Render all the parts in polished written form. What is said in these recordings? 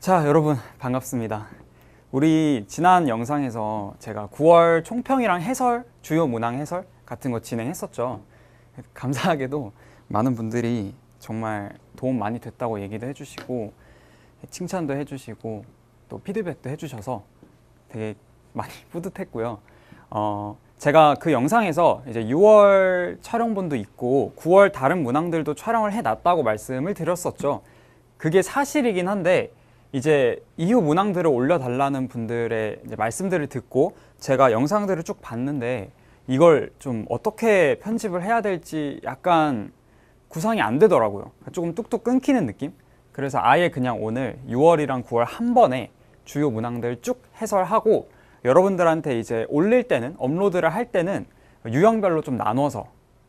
자, 여러분 반갑습니다. 우리 지난 영상에서 제가 9월 총평이랑 해설, 주요 문항 해설 같은 거 진행했었죠. 감사하게도 많은 분들이 정말 도움 많이 됐다고 얘기도 해주시고 칭찬도 해주시고 또 피드백도 해주셔서 되게 많이 뿌듯했고요. 제가 그 영상에서 이제 6월 촬영본도 있고 9월 다른 문항들도 촬영을 해놨다고 말씀을 드렸었죠. 그게 사실이긴 한데 이제 이후 문항들을 올려달라는 분들의 이제 말씀들을 듣고 제가 영상들을 쭉 봤는데 이걸 좀 어떻게 편집을 해야 될지 약간 구상이 안 되더라고요. 조금 뚝뚝 끊기는 느낌? 그래서 아예 그냥 오늘 6월이랑 9월 한 번에 주요 문항들 쭉 해설하고 여러분들한테 이제 올릴 때는, 업로드를 할 때는 유형별로 좀 나눠서,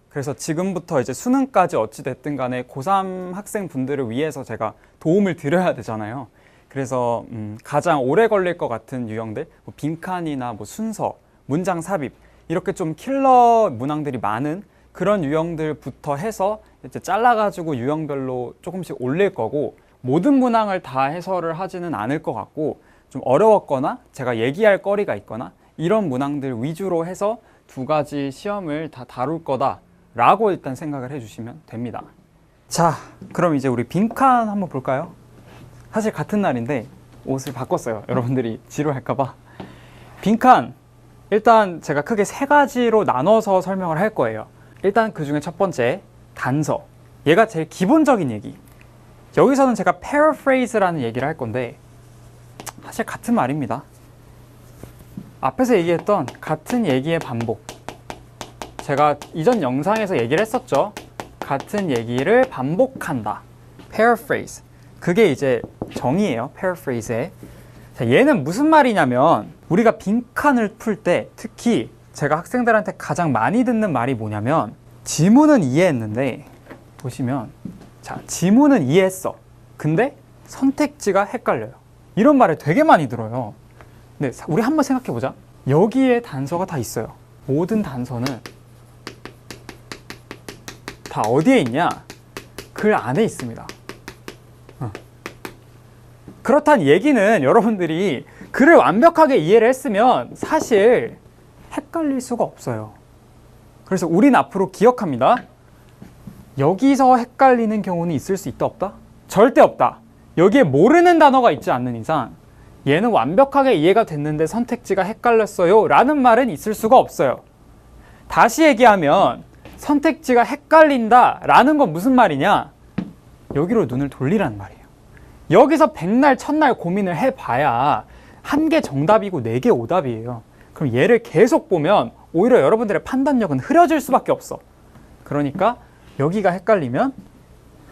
그래서 지금부터 이제 수능까지 어찌됐든 간에 고3 학생분들을 위해서 제가 도움을 드려야 되잖아요. 그래서 가장 오래 걸릴 것 같은 유형들, 뭐 빈칸이나 뭐 순서, 문장 삽입, 이렇게 좀 킬러 문항들이 많은 그런 유형들부터 해서 이제 잘라가지고 유형별로 조금씩 올릴 거고, 모든 문항을 다 해설을 하지는 않을 것 같고 좀 어려웠거나 제가 얘기할 거리가 있거나 이런 문항들 위주로 해서 두 가지 시험을 다 다룰 거다 라고 일단 생각을 해주시면 됩니다. 자, 그럼 이제 우리 빈칸 한번 볼까요? 사실 같은 날인데 옷을 바꿨어요. 여러분들이 지루할까봐. 빈칸, 일단 제가 크게 세 가지로 나눠서 설명을 할 거예요. 일단 그 중에 첫 번째, 단서. 얘가 제일 기본적인 얘기. 여기서는 제가 paraphrase라는 얘기를 할 건데 사실 같은 말입니다. 앞에서 얘기했던 같은 얘기의 반복. 제가 이전 영상에서 얘기를 했었죠. 같은 얘기를 반복한다. paraphrase. 그게 이제 정의예요. paraphrase의. 자, 얘는 무슨 말이냐면 우리가 빈칸을 풀 때 특히 제가 학생들한테 가장 많이 듣는 말이 뭐냐면 지문은 이해했는데 보시면 자, 지문은 이해했어. 근데 선택지가 헷갈려요. 이런 말을 되게 많이 들어요. 근데 우리 한번 생각해 보자. 여기에 단서가 다 있어요. 모든 단서는 다 어디에 있냐? 글 안에 있습니다. 그렇다는 얘기는 여러분들이 글을 완벽하게 이해를 했으면 사실 헷갈릴 수가 없어요. 그래서 우린 앞으로 기억합니다. 여기서 헷갈리는 경우는 있을 수 있다 없다? 절대 없다. 여기에 모르는 단어가 있지 않는 이상 얘는 완벽하게 이해가 됐는데 선택지가 헷갈렸어요 라는 말은 있을 수가 없어요. 다시 얘기하면 선택지가 헷갈린다 라는 건 무슨 말이냐? 여기로 눈을 돌리라는 말이에요. 여기서 백날 천날 고민을 해봐야 한 개 정답이고 4개 오답이에요. 그럼 얘를 계속 보면 오히려 여러분들의 판단력은 흐려질 수밖에 없어. 그러니까 여기가 헷갈리면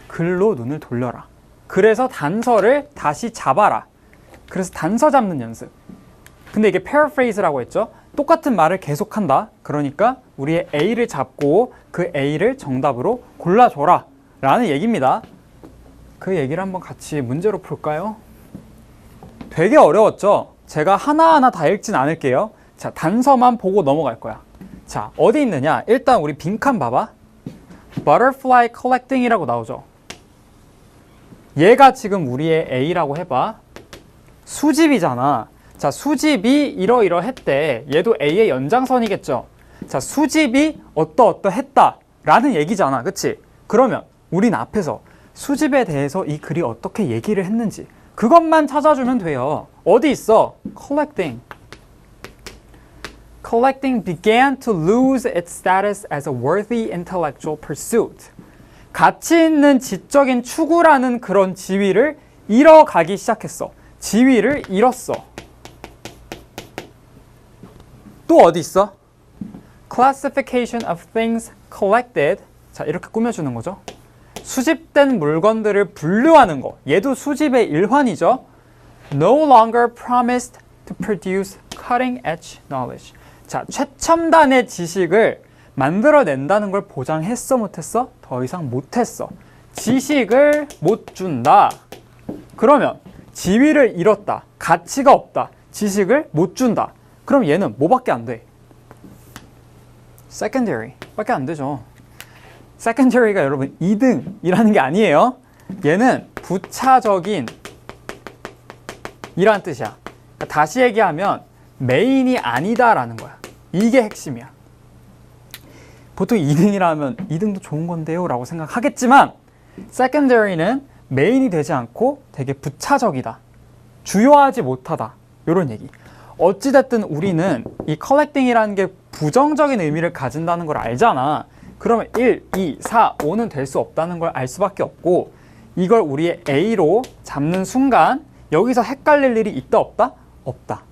글로 눈을 돌려라. 그래서 단서를 다시 잡아라. 그래서 단서 잡는 연습. 근데 이게 paraphrase라고 했죠. 똑같은 말을 계속한다. 그러니까 우리의 A를 잡고 그 A를 정답으로 골라줘라 라는 얘기입니다. 그 얘기를 한번 같이 문제로 풀까요? 되게 어려웠죠? 제가 하나하나 다 읽진 않을게요. 자, 단서만 보고 넘어갈 거야. 자, 어디 있느냐? 일단 우리 빈칸 봐봐. Butterfly collecting이라고 나오죠. 얘가 지금 우리의 A라고 해봐. 수집이잖아. 자, 수집이 이러이러했대. 얘도 A의 연장선이겠죠. 자, 수집이 어떠어떠했다 라는 얘기잖아. 그치? 그러면 우린 앞에서 수집에 대해서 이 글이 어떻게 얘기를 했는지 그것만 찾아주면 돼요. 어디 있어? Collecting. Collecting began to lose its status as a worthy intellectual pursuit. 가치 있는 지적인 추구라는 그런 지위를 잃어가기 시작했어. 지위를 잃었어. 또 어디 있어? Classification of things collected. 자, 이렇게 꾸며주는 거죠. 수집된 물건들을 분류하는 거. 얘도 수집의 일환이죠. No longer promised to produce cutting edge knowledge. 자, 최첨단의 지식을 만들어낸다는 걸 보장했어, 못했어? 더 이상 못했어. 지식을 못 준다. 그러면 지위를 잃었다. 가치가 없다. 지식을 못 준다. 그럼 얘는 뭐밖에 안 돼? secondary 밖에 안 되죠. secondary가 여러분 2등이라는 게 아니에요. 얘는 부차적인 이란 뜻이야. 그러니까 다시 얘기하면 메인이 아니다라는 거야. 이게 핵심이야. 보통 2등이라면 2등도 좋은 건데요 라고 생각하겠지만 secondary는 메인이 되지 않고 되게 부차적이다. 주요하지 못하다. 이런 얘기. 어찌됐든 우리는 이 collecting이라는 게 부정적인 의미를 가진다는 걸 알잖아. 그러면 1, 2, 4, 5는 될 수 없다는 걸 알 수밖에 없고 이걸 우리의 A로 잡는 순간 여기서 헷갈릴 일이 있다 없다? 없다.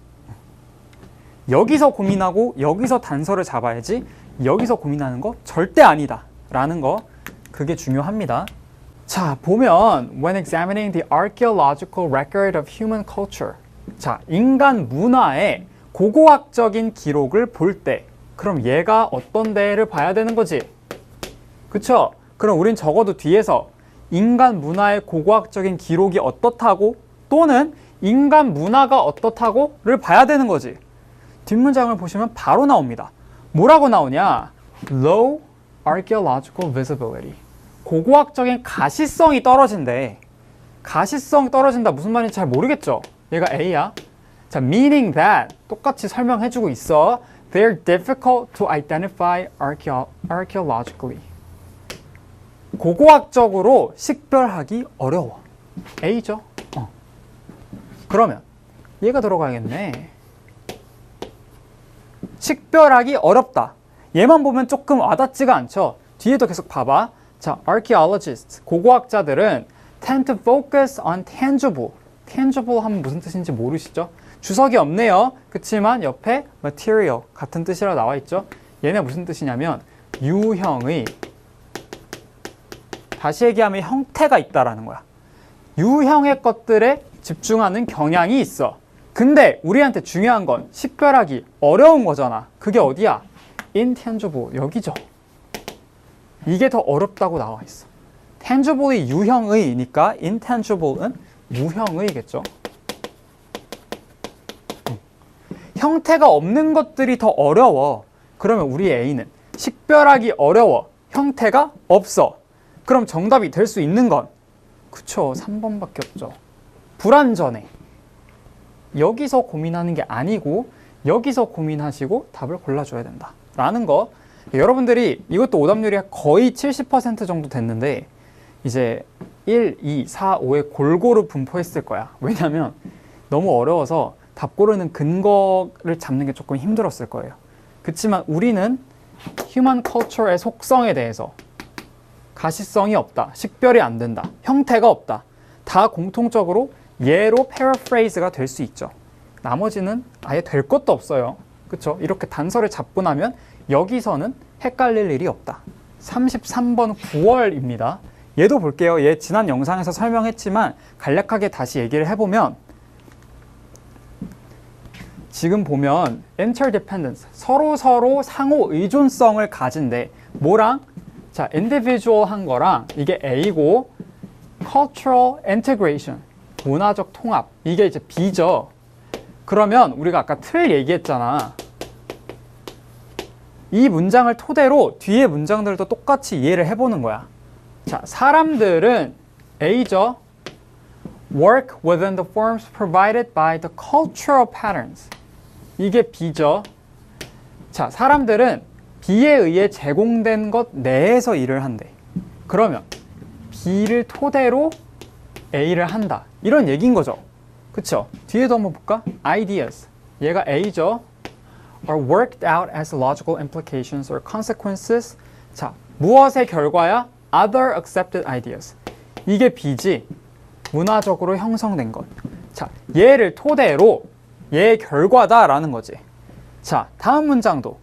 여기서 고민하고 여기서 단서를 잡아야지 여기서 고민하는 거 절대 아니다 라는 거 그게 중요합니다. 자, 보면 when examining the archaeological record of human culture 자, 인간 문화의 고고학적인 기록을 볼 때 그럼 얘가 어떤 데를 봐야 되는 거지? 그쵸? 그럼 우린 적어도 뒤에서 인간 문화의 고고학적인 기록이 어떻다고 또는 인간 문화가 어떻다고를 봐야 되는 거지. 뒷문장을 보시면 바로 나옵니다. 뭐라고 나오냐? Low archaeological visibility. 고고학적인 가시성이 떨어진대. 가시성 떨어진다 무슨 말인지 잘 모르겠죠? 얘가 A야. 자, meaning that 똑같이 설명해주고 있어. They're difficult to identify archaeologically. 고고학적으로 식별하기 어려워. A죠? 그러면 얘가 들어가야겠네. 식별하기 어렵다. 얘만 보면 조금 와닿지가 않죠. 뒤에도 계속 봐봐. 자, archaeologists, 고고학자들은 tend to focus on tangible. tangible 하면 무슨 뜻인지 모르시죠? 주석이 없네요. 그치만 옆에 material 같은 뜻이라 나와 있죠. 얘네 무슨 뜻이냐면 유형의 다시 얘기하면 형태가 있다라는 거야. 유형의 것들에 집중하는 경향이 있어. 근데 우리한테 중요한 건 식별하기 어려운 거잖아. 그게 어디야? intangible 여기죠. 이게 더 어렵다고 나와 있어. tangible이 유형의니까 intangible은 무형의겠죠. 형태가 없는 것들이 더 어려워. 그러면 우리 A는 식별하기 어려워. 형태가 없어. 그럼 정답이 될 수 있는 건 그쵸 3번밖에 없죠. 불완전해. 여기서 고민하는 게 아니고 여기서 고민하시고 답을 골라줘야 된다 라는 거. 여러분들이 이것도 오답률이 거의 70% 정도 됐는데 이제 1, 2, 4, 5에 골고루 분포했을 거야. 왜냐면 너무 어려워서 답 고르는 근거를 잡는 게 조금 힘들었을 거예요. 그렇지만 우리는 휴먼 컬처의 속성에 대해서 가시성이 없다, 식별이 안 된다, 형태가 없다, 다 공통적으로 얘로 패러프레이즈가 될 수 있죠. 나머지는 아예 될 것도 없어요. 그렇죠? 이렇게 단서를 잡고 나면 여기서는 헷갈릴 일이 없다. 33번 9월입니다. 얘도 볼게요. 얘 지난 영상에서 설명했지만 간략하게 다시 얘기를 해보면 지금 보면 interdependence, 서로 상호 의존성을 가진데 뭐랑? 자, individual 한 거랑 이게 A고 cultural integration, 문화적 통합, 이게 이제 B죠. 그러면 우리가 아까 틀 얘기했잖아. 이 문장을 토대로 뒤에 문장들도 똑같이 이해를 해보는 거야. 자, 사람들은 A죠. work within the forms provided by the cultural patterns. 이게 B죠. 자, 사람들은 B에 의해 제공된 것 내에서 일을 한대. 그러면 B를 토대로 A를 한다. 이런 얘기인 거죠. 그쵸? 뒤에도 한번 볼까? ideas. 얘가 A죠. are worked out as logical implications or consequences. 자, 무엇의 결과야? other accepted ideas. 이게 B지. 문화적으로 형성된 것. 자, 얘를 토대로 얘의 결과다라는 거지. 자, 다음 문장도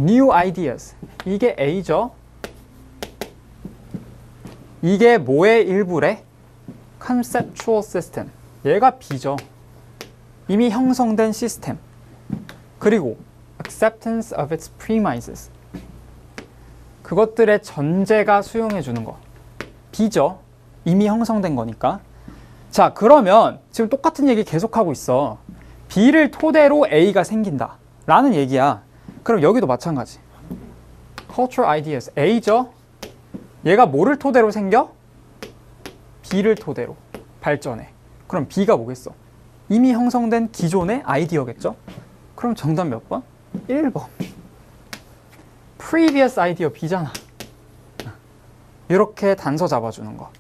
new ideas. 이게 A죠. 이게 뭐의 일부래? conceptual system. 얘가 B죠. 이미 형성된 시스템. 그리고 acceptance of its premises. 그것들의 전제가 수용해 주는 거. B죠. 이미 형성된 거니까. 자, 그러면 지금 똑같은 얘기 계속하고 있어. B를 토대로 A가 생긴다 라는 얘기야. 그럼 여기도 마찬가지. cultural ideas. A죠. 얘가 뭐를 토대로 생겨? B를 토대로 발전해. 그럼 B가 뭐겠어? 이미 형성된 기존의 아이디어겠죠? 그럼 정답 몇 번? 1번. previous idea B잖아. 이렇게 단서 잡아주는 거.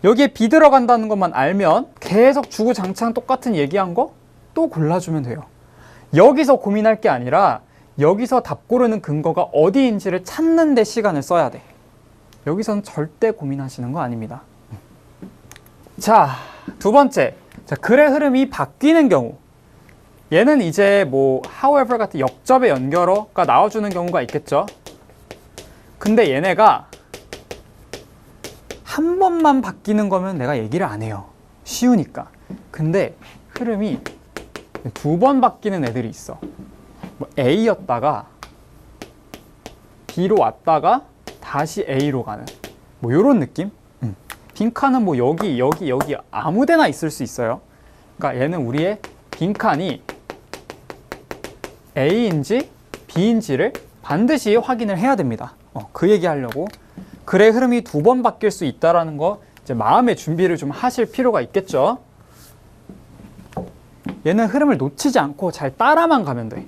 여기에 B 들어간다는 것만 알면 계속 주구장창 똑같은 얘기한 거 또 골라주면 돼요. 여기서 고민할 게 아니라 여기서 답 고르는 근거가 어디인지를 찾는 데 시간을 써야 돼. 여기선 절대 고민하시는 거 아닙니다. 자, 두 번째. 자, 글의 흐름이 바뀌는 경우. 얘는 이제 뭐 however 같은 역접의 연결어가 나와주는 경우가 있겠죠. 근데 얘네가 한 번만 바뀌는 거면 내가 얘기를 안 해요. 쉬우니까. 근데 흐름이 두 번 바뀌는 애들이 있어. 뭐 A였다가 B로 왔다가 다시 A로 가는 뭐 요런 느낌? 빈칸은 뭐 여기 아무 데나 있을 수 있어요. 그러니까 얘는 우리의 빈칸이 A인지 B인지를 반드시 확인을 해야 됩니다. 그 얘기 하려고. 글의 흐름이 두 번 바뀔 수 있다는 거 이제 마음의 준비를 좀 하실 필요가 있겠죠. 얘는 흐름을 놓치지 않고 잘 따라만 가면 돼.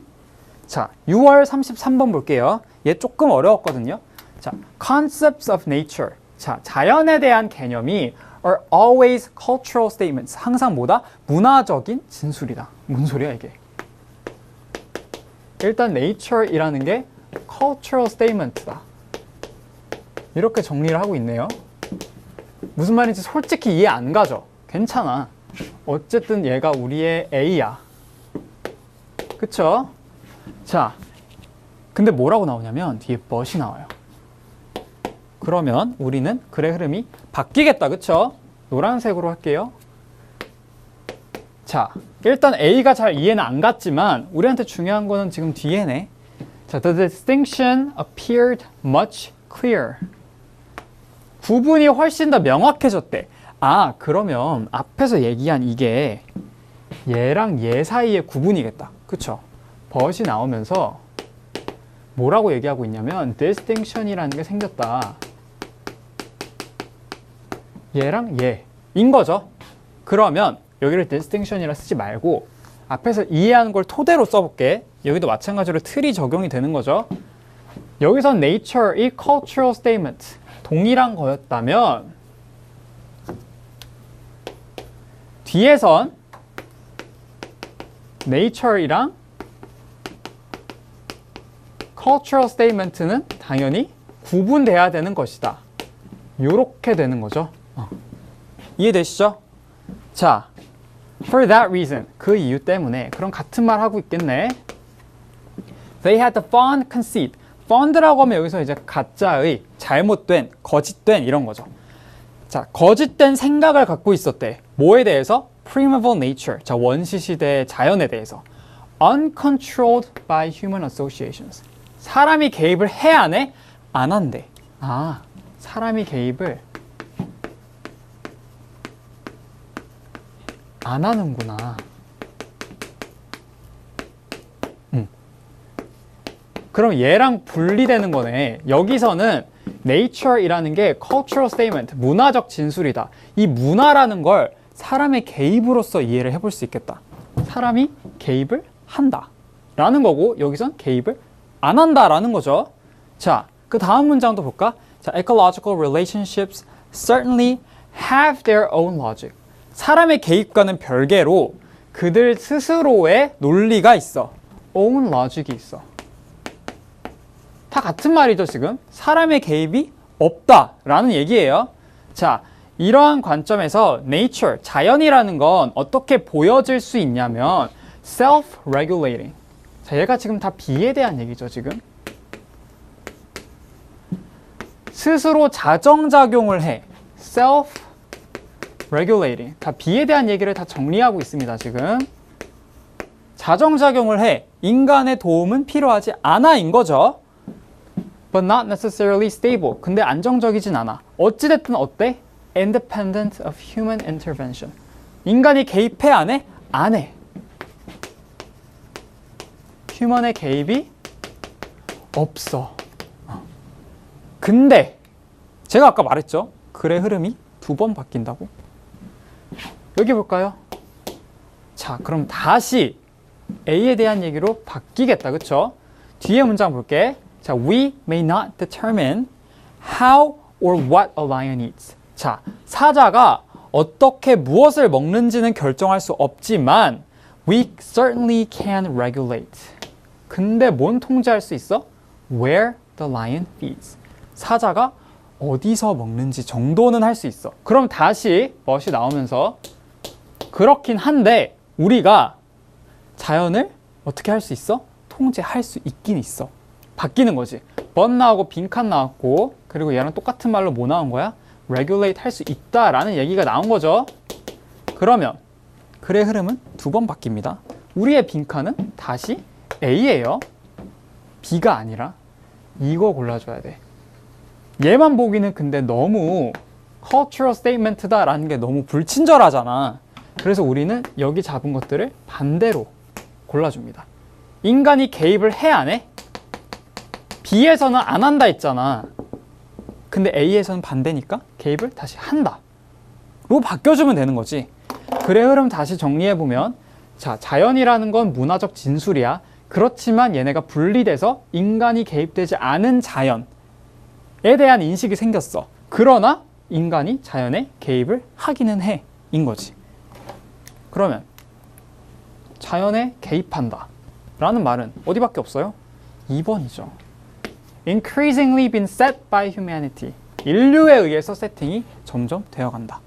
자, 6월 33번 볼게요. 얘 조금 어려웠거든요. 자, concepts of nature. 자, 자연에 대한 개념이 are always cultural statements. 항상 뭐다? 문화적인 진술이다. 뭔 소리야 이게? 일단 nature이라는 게 cultural statement다. 이렇게 정리를 하고 있네요. 무슨 말인지 솔직히 이해 안 가죠? 괜찮아. 어쨌든 얘가 우리의 A야. 그쵸? 자, 근데 뭐라고 나오냐면 뒤에 but이 나와요. 그러면 우리는 글의 흐름이 바뀌겠다. 그쵸? 노란색으로 할게요. 자, 일단 A가 잘 이해는 안 갔지만 우리한테 중요한 거는 지금 뒤에네. 자, the distinction appeared much clearer. 구분이 훨씬 더 명확해졌대. 아, 그러면 앞에서 얘기한 이게 얘랑 얘 사이의 구분이겠다. 그쵸? but이 나오면서 뭐라고 얘기하고 있냐면 distinction이라는 게 생겼다. 얘랑 얘인 거죠. 그러면 여기를 distinction이라 쓰지 말고 앞에서 이해하는 걸 토대로 써볼게. 여기도 마찬가지로 틀이 적용이 되는 거죠. 여기서 nature이 cultural statement 동일한 거였다면 뒤에선 nature이랑 cultural statement는 당연히 구분돼야 되는 것이다. 요렇게 되는 거죠. 이해되시죠? 자, for that reason, 그 이유 때문에. 그럼 같은 말 하고 있겠네. They had the fond conceit. fond라고 하면 여기서 이제 가짜의, 잘못된, 거짓된 이런 거죠. 자, 거짓된 생각을 갖고 있었대. 뭐에 대해서? primeval nature. 자, 원시시대의 자연에 대해서. uncontrolled by human associations. 사람이 개입을 해, 안 해? 안 한대. 아, 사람이 개입을 안 하는구나. 그럼 얘랑 분리되는 거네. 여기서는 nature이라는 게 cultural statement, 문화적 진술이다. 이 문화라는 걸 사람의 개입으로서 이해를 해볼 수 있겠다. 사람이 개입을 한다 라는 거고 여기선 개입을 안 한다 라는 거죠. 자, 그 다음 문장도 볼까? 자, ecological relationships certainly have their own logic. 사람의 개입과는 별개로 그들 스스로의 논리가 있어. own logic이 있어. 다 같은 말이죠, 지금. 사람의 개입이 없다라는 얘기예요. 자, 이러한 관점에서 nature, 자연이라는 건 어떻게 보여질 수 있냐면 self-regulating. 자, 얘가 지금 다 B에 대한 얘기죠, 지금. 스스로 자정작용을 해. self-regulating. 다 B에 대한 얘기를 다 정리하고 있습니다, 지금. 자정작용을 해. 인간의 도움은 필요하지 않아인 거죠. But not necessarily stable. 근데 안정적이진 않아. 어찌됐든 어때? Independent of human intervention. 인간이 개입해, 안 해? 안 해. 휴먼의 개입이 없어. 근데 제가 아까 말했죠. 글의 흐름이 두 번 바뀐다고. 여기 볼까요? 자, 그럼 다시 A에 대한 얘기로 바뀌겠다. 그쵸? 뒤에 문장 볼게. 자, we may not determine how or what a lion eats. 자, 사자가 어떻게 무엇을 먹는지는 결정할 수 없지만 we certainly can regulate. 근데 뭔 통제할 수 있어? Where the lion feeds. 사자가 어디서 먹는지 정도는 할 수 있어. 그럼 다시 멋이 나오면서 그렇긴 한데 우리가 자연을 어떻게 할 수 있어? 통제할 수 있긴 있어. 바뀌는 거지. but 나오고 빈칸 나왔고 그리고 얘랑 똑같은 말로 뭐 나온 거야? regulate 할 수 있다라는 얘기가 나온 거죠. 그러면 글의 흐름은 두 번 바뀝니다. 우리의 빈칸은 다시 A예요. B가 아니라 이거 골라줘야 돼. 얘만 보기는 근데 너무 cultural statement다라는 게 너무 불친절하잖아. 그래서 우리는 여기 잡은 것들을 반대로 골라줍니다. 인간이 개입을 해 안 해? B에서는 안 한다 했잖아. 근데 A에서는 반대니까 개입을 다시 한다. 로 바뀌어주면 되는 거지. 글의 흐름 다시 정리해보면 자, 자연이라는 건 문화적 진술이야. 그렇지만 얘네가 분리돼서 인간이 개입되지 않은 자연에 대한 인식이 생겼어. 그러나 인간이 자연에 개입을 하기는 해. 인 거지. 그러면 자연에 개입한다 라는 말은 어디밖에 없어요? 2번이죠. Increasingly been set by humanity. 인류에 의해서 세팅이 점점 되어간다.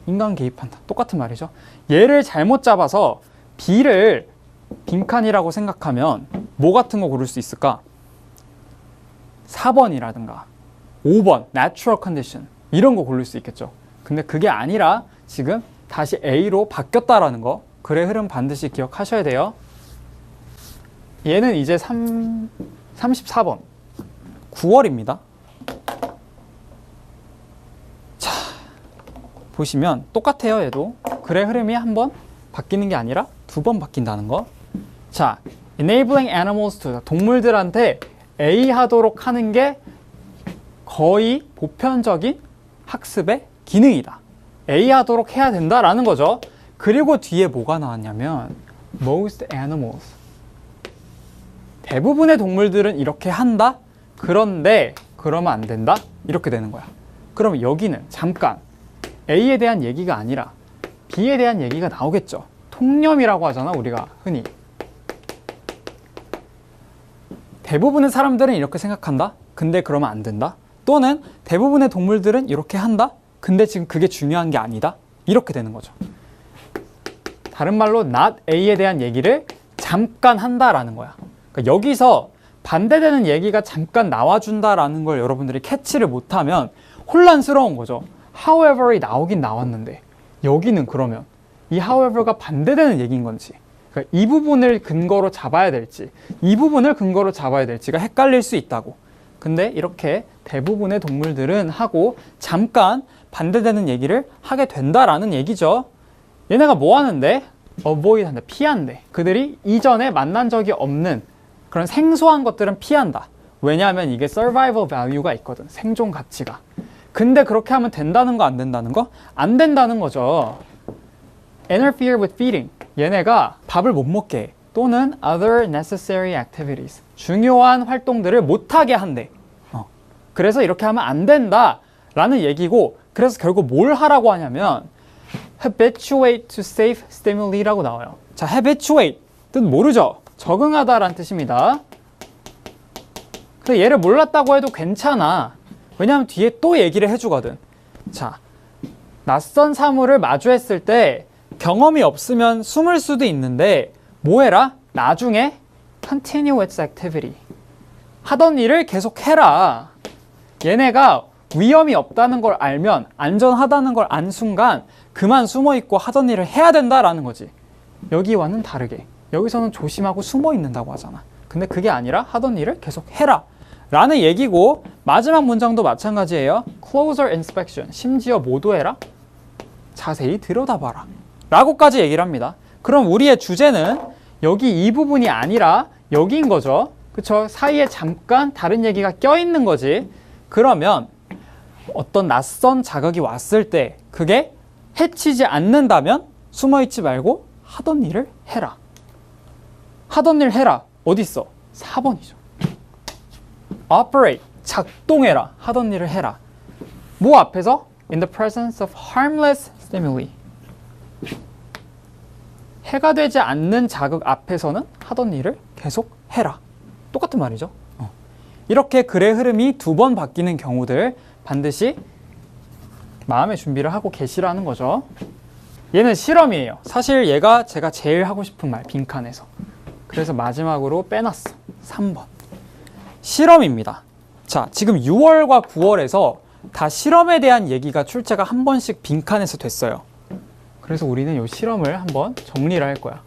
인간 개입한다. 똑같은 말이죠. 얘를 잘못 잡아서 B를 빈칸이라고 생각하면 뭐 같은 거 고를 수 있을까? 4번이라든가 5번 natural condition 이런 거 고를 수 있겠죠. 근데 그게 아니라 지금 다시 A로 바뀌었다라는 거. 글의 흐름 반드시 기억하셔야 돼요. 얘는 이제 34번 9월입니다. 자, 보시면 똑같아요. 얘도 글의 흐름이 한 번 바뀌는 게 아니라 두 번 바뀐다는 거. 자, enabling animals to 동물들한테 A 하도록 하는 게 거의 보편적인 학습의 기능이다. A 하도록 해야 된다라는 거죠. 그리고 뒤에 뭐가 나왔냐면 most animals. 대부분의 동물들은 이렇게 한다. 그런데 그러면 안 된다. 이렇게 되는 거야. 그럼 여기는 잠깐 A에 대한 얘기가 아니라 B에 대한 얘기가 나오겠죠. 통념이라고 하잖아, 우리가 흔히. 대부분의 사람들은 이렇게 생각한다. 근데 그러면 안 된다. 또는 대부분의 동물들은 이렇게 한다. 근데 지금 그게 중요한 게 아니다. 이렇게 되는 거죠. 다른 말로 not A에 대한 얘기를 잠깐 한다라는 거야. 그러니까 여기서 반대되는 얘기가 잠깐 나와준다라는 걸 여러분들이 캐치를 못하면 혼란스러운 거죠. however이 나오긴 나왔는데 여기는 그러면 이 however가 반대되는 얘기인 건지, 그러니까 이 부분을 근거로 잡아야 될지 이 부분을 근거로 잡아야 될지가 헷갈릴 수 있다고. 근데 이렇게 대부분의 동물들은 하고 잠깐 반대되는 얘기를 하게 된다라는 얘기죠. 얘네가 뭐 하는데? avoid 한다. 피한대. 그들이 이전에 만난 적이 없는 그런 생소한 것들은 피한다. 왜냐하면 이게 survival value가 있거든. 생존 가치가. 근데 그렇게 하면 된다는 거 안 된다는 거? 안 된다는 거죠. interfere with feeding. 얘네가 밥을 못 먹게 해. 또는 other necessary activities. 중요한 활동들을 못하게 한대. 그래서 이렇게 하면 안 된다라는 얘기고, 그래서 결국 뭘 하라고 하냐면 habituate to safe stimuli 라고 나와요. 자, habituate 뜻 모르죠? 적응하다라는 뜻입니다. 근데 얘를 몰랐다고 해도 괜찮아. 왜냐하면 뒤에 또 얘기를 해주거든. 자, 낯선 사물을 마주했을 때 경험이 없으면 숨을 수도 있는데 뭐 해라? 나중에 continue its activity. 하던 일을 계속 해라. 얘네가 위험이 없다는 걸 알면, 안전하다는 걸 안 순간 그만 숨어 있고 하던 일을 해야 된다라는 거지. 여기와는 다르게 여기서는 조심하고 숨어 있는다고 하잖아. 근데 그게 아니라 하던 일을 계속 해라 라는 얘기고, 마지막 문장도 마찬가지예요. closer inspection. 심지어 뭐도 해라? 자세히 들여다봐라 라고까지 얘기를 합니다. 그럼 우리의 주제는 여기 이 부분이 아니라 여기인 거죠. 그쵸? 사이에 잠깐 다른 얘기가 껴있는 거지. 그러면 어떤 낯선 자극이 왔을 때 그게 해치지 않는다면 숨어있지 말고 하던 일을 해라. 하던 일 해라. 어디 있어? 4번이죠. operate, 작동해라. 하던 일을 해라. 뭐 앞에서? in the presence of harmless stimuli. 해가 되지 않는 자극 앞에서는 하던 일을 계속 해라. 똑같은 말이죠. 이렇게 글의 흐름이 2번 바뀌는 경우들 반드시 마음의 준비를 하고 계시라는 거죠. 얘는 실험이에요. 사실 얘가 제가 제일 하고 싶은 말, 빈칸에서. 그래서 마지막으로 빼놨어. 3번. 실험입니다. 자, 지금 6월과 9월에서 다 실험에 대한 얘기가 출제가 한 번씩 빈칸에서 됐어요. 그래서 우리는 이 실험을 한번 정리를 할 거야.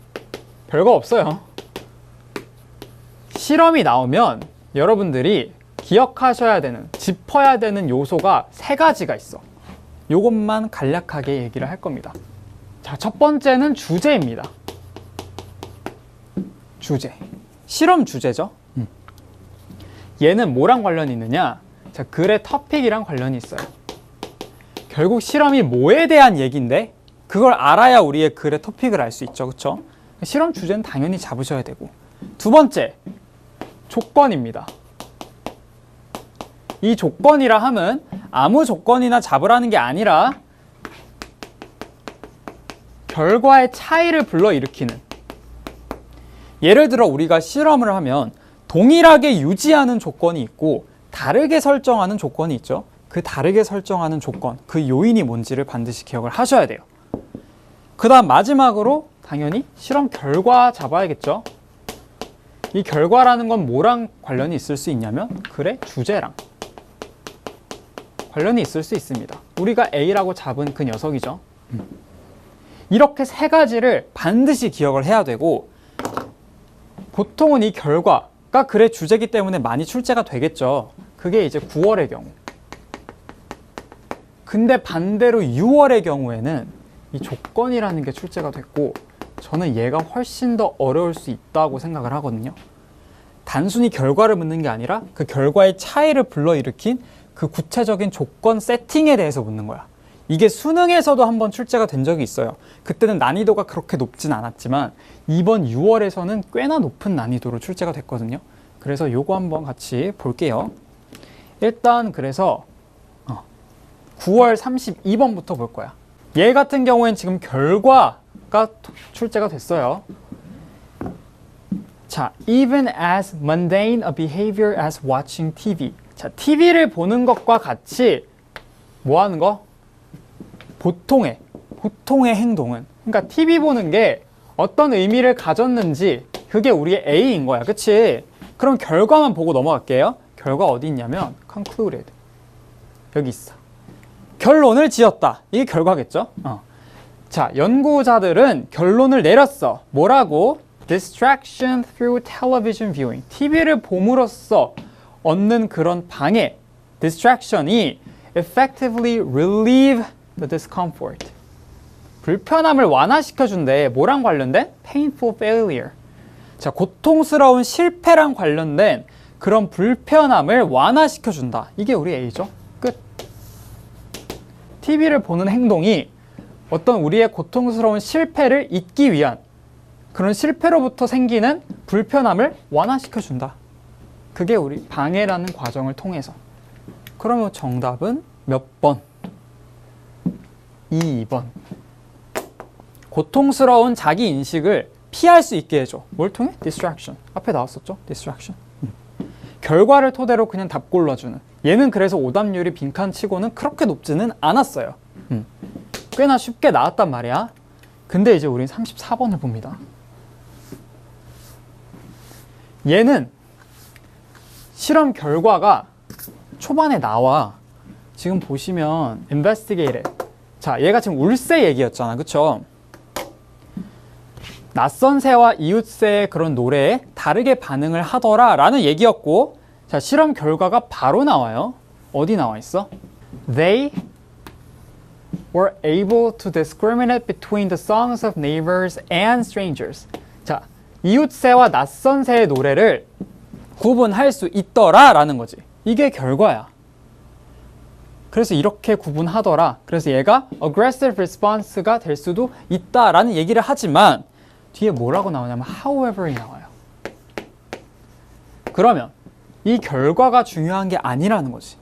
별거 없어요. 실험이 나오면 여러분들이 기억하셔야 되는, 짚어야 되는 요소가 3가지가 있어. 요것만 간략하게 얘기를 할 겁니다. 자, 첫 번째는 주제입니다. 주제. 실험 주제죠. 얘는 뭐랑 관련이 있느냐? 자, 글의 토픽이랑 관련이 있어요. 결국 실험이 뭐에 대한 얘기인데 그걸 알아야 우리의 글의 토픽을 알 수 있죠. 그쵸? 실험 주제는 당연히 잡으셔야 되고. 2번째, 조건입니다. 이 조건이라 함은 아무 조건이나 잡으라는 게 아니라 결과의 차이를 불러일으키는. 예를 들어 우리가 실험을 하면 동일하게 유지하는 조건이 있고 다르게 설정하는 조건이 있죠. 그 다르게 설정하는 조건, 그 요인이 뭔지를 반드시 기억을 하셔야 돼요. 그 다음 마지막으로 당연히 실험 결과 잡아야겠죠. 이 결과라는 건 뭐랑 관련이 있을 수 있냐면 글의 주제랑 관련이 있을 수 있습니다. 우리가 A라고 잡은 그 녀석이죠. 이렇게 3가지를 반드시 기억을 해야 되고 보통은 이 결과가 글의 주제이기 때문에 많이 출제가 되겠죠. 그게 이제 9월의 경우. 근데 반대로 6월의 경우에는 이 조건이라는 게 출제가 됐고 저는 얘가 훨씬 더 어려울 수 있다고 생각을 하거든요. 단순히 결과를 묻는 게 아니라 그 결과의 차이를 불러일으킨 그 구체적인 조건 세팅에 대해서 묻는 거야. 이게 수능에서도 한번 출제가 된 적이 있어요. 그때는 난이도가 그렇게 높진 않았지만 이번 6월에서는 꽤나 높은 난이도로 출제가 됐거든요. 그래서 요거 한번 같이 볼게요. 일단 그래서 9월 32번부터 볼 거야. 얘 같은 경우엔 지금 결과가 출제가 됐어요. 자, even as mundane a behavior as watching TV. 자, TV를 보는 것과 같이 뭐 하는 거? 보통의 행동은. 그러니까 TV 보는 게 어떤 의미를 가졌는지 그게 우리의 A인 거야. 그치? 그럼 결과만 보고 넘어갈게요. 결과 어디 있냐면 concluded. 여기 있어. 결론을 지었다. 이게 결과겠죠? 자, 연구자들은 결론을 내렸어. 뭐라고? Distraction through television viewing. TV를 봄으로써 얻는 그런 방해, distraction이 effectively relieve the discomfort. 불편함을 완화시켜준대. 뭐랑 관련된? painful failure. 자, 고통스러운 실패랑 관련된 그런 불편함을 완화시켜준다. 이게 우리 A죠. 끝. TV를 보는 행동이 어떤 우리의 고통스러운 실패를 잊기 위한 그런 실패로부터 생기는 불편함을 완화시켜준다. 그게 우리 방해라는 과정을 통해서. 그러면 정답은 몇 번? 2번. 고통스러운 자기 인식을 피할 수 있게 해줘. 뭘 통해? distraction. 앞에 나왔었죠? distraction. 결과를 토대로 그냥 답 골라주는. 얘는 그래서 오답률이 빈칸 치고는 그렇게 높지는 않았어요. 꽤나 쉽게 나왔단 말이야. 근데 이제 우린 34번을 봅니다. 얘는 실험 결과가 초반에 나와. 지금 보시면 investigated. 자, 얘가 지금 울새 얘기였잖아. 그쵸? 낯선 새와 이웃새의 그런 노래에 다르게 반응을 하더라 라는 얘기였고, 자, 실험 결과가 바로 나와요. 어디 나와 있어? They were able to discriminate between the songs of neighbors and strangers. 자, 이웃새와 낯선 새의 노래를 구분할 수 있더라 라는 거지. 이게 결과야. 그래서 이렇게 구분하더라. 그래서 얘가 aggressive response가 될 수도 있다라는 얘기를 하지만 뒤에 뭐라고 나오냐면 however이 나와요. 그러면 이 결과가 중요한 게 아니라는 거지.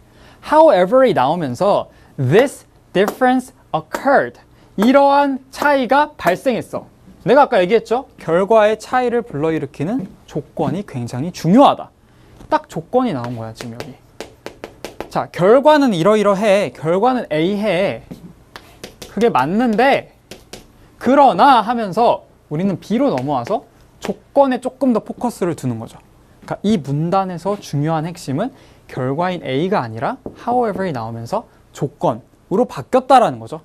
however이 나오면서 this difference occurred. 이러한 차이가 발생했어. 내가 아까 얘기했죠? 결과의 차이를 불러일으키는 조건이 굉장히 중요하다. 딱 조건이 나온 거야, 지금 여기. 자, 결과는 이러이러해. 결과는 A해. 그게 맞는데 그러나 하면서 우리는 B로 넘어와서 조건에 조금 더 포커스를 두는 거죠. 그러니까 이 문단에서 중요한 핵심은 결과인 A가 아니라 however이 나오면서 조건으로 바뀌었다라는 거죠.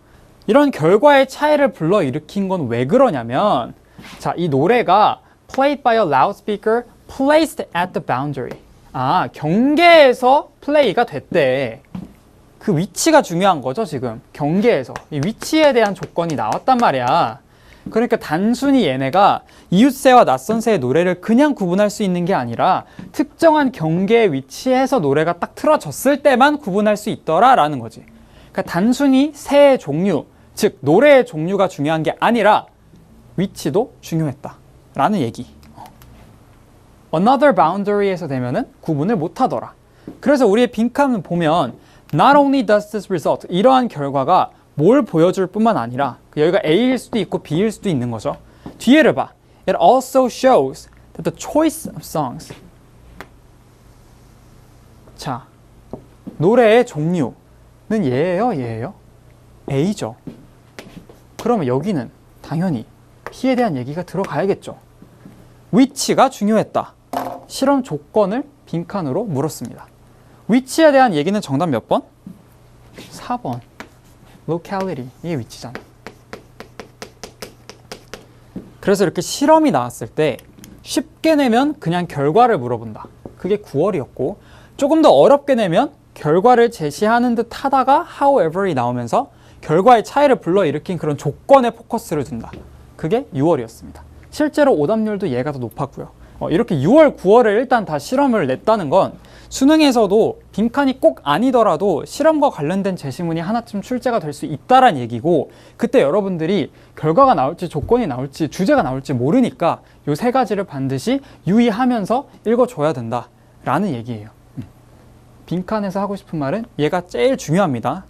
이런 결과의 차이를 불러일으킨 건 왜 그러냐면 자, 이 노래가 played by a loudspeaker placed at the boundary. 아, 경계에서 플레이가 됐대. 그 위치가 중요한 거죠, 지금. 경계에서. 이 위치에 대한 조건이 나왔단 말이야. 그러니까 단순히 얘네가 이웃새와 낯선새의 노래를 그냥 구분할 수 있는 게 아니라 특정한 경계의 위치에서 노래가 딱 틀어졌을 때만 구분할 수 있더라라는 거지. 그러니까 단순히 새의 종류, 즉 노래의 종류가 중요한 게 아니라 위치도 중요했다라는 얘기. Another boundary에서 되면은 구분을 못하더라. 그래서 우리의 빈칸을 보면 Not only does this result, 이러한 결과가 뭘 보여줄 뿐만 아니라 여기가 A일 수도 있고 B일 수도 있는 거죠. 뒤에를 봐. It also shows that the choice of songs. 자, 노래의 종류는 얘예요, 얘예요? A죠. 그러면 여기는 당연히 B에 대한 얘기가 들어가야겠죠. 위치가 중요했다. 실험 조건을 빈칸으로 물었습니다. 위치에 대한 얘기는 정답 몇 번? 4번. locality. 이게 위치잖아. 그래서 이렇게 실험이 나왔을 때 쉽게 내면 그냥 결과를 물어본다. 그게 9월이었고 조금 더 어렵게 내면 결과를 제시하는 듯 하다가 however이 나오면서 결과의 차이를 불러일으킨 그런 조건에 포커스를 둔다. 그게 6월이었습니다. 실제로 오답률도 얘가 더 높았고요. 이렇게 6월, 9월에 일단 다 실험을 냈다는 건 수능에서도 빈칸이 꼭 아니더라도 실험과 관련된 제시문이 하나쯤 출제가 될 수 있다란 얘기고 그때 여러분들이 결과가 나올지 조건이 나올지 주제가 나올지 모르니까 이 세 가지를 반드시 유의하면서 읽어줘야 된다라는 얘기예요. 빈칸에서 하고 싶은 말은 얘가 제일 중요합니다.